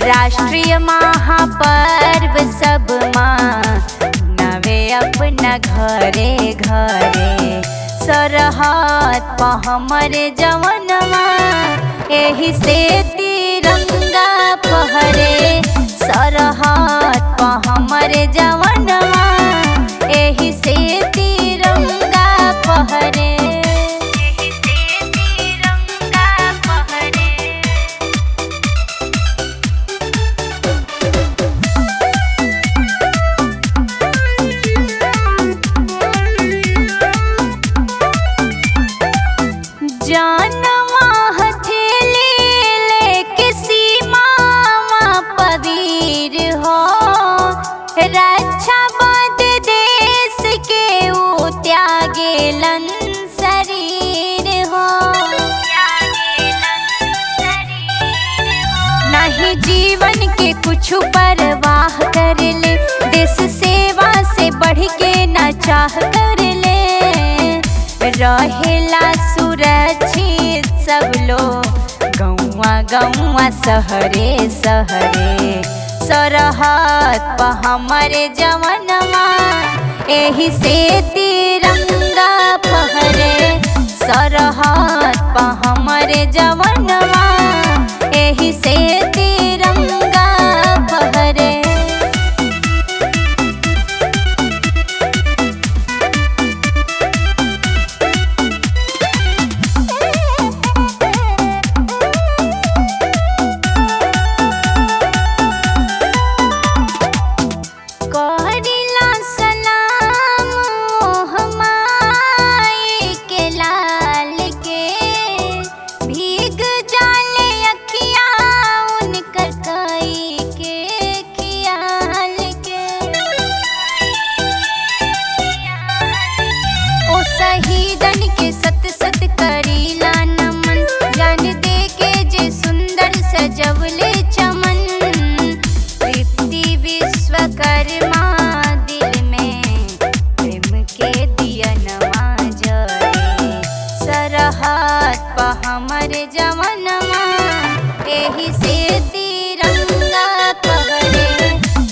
राष्ट्रीय महापर्व सब नवे अपना घरे घरे सरहद प हमरे जवनवा एही से तिरंगा फहरे। सरहद प हमरे जवनवा एही से तिरंगा फहरे। जानवा हथेली लेके सीमावा पवीर हो, रक्षा बद देश के ऊ त्यागेलन शरीर हो। नहीं जीवन के कुछ परवाह कर ले, देश सेवा से बढ़ के न चाह कर ले। रहेला सुरक्षित सब लोग गौवा गौवा शहरे शहरे। सरहद प हमरे जवनवा एही से तिरंगा फहरे। सरहद प हमरे जवनवा एही से तिरंगा फहरे। शहीदन के सत सत करीला नमन, जान दे के जे सुंदर सजवले चमन। तृप्ति विश्वकर्मा दिल में प्रेम के दियनवा जरे। सरहद प हमरे जवनवा एही से तिरंगा फहरे।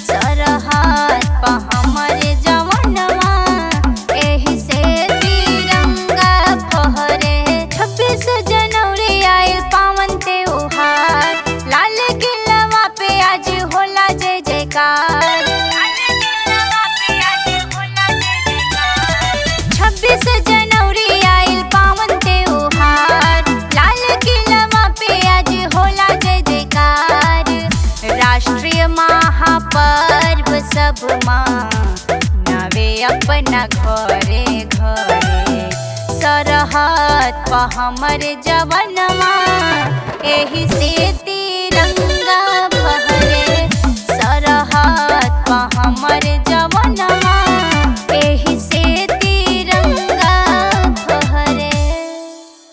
सरहद प हमरे जवनवा एही से 26 जनवरी आयल पावन त्योहार, लाल किलवा पे आज होला जय जयकार। 26 जनवरी आयल पावन त्योहार, लाल किलवा पे आज होला जय जयकार। राष्ट्रीय महापर्व सब नवे अपना घरे घरे। सरहद प हमरे जवनवा एही से तिरंगा फहरे। सरहद प हमरे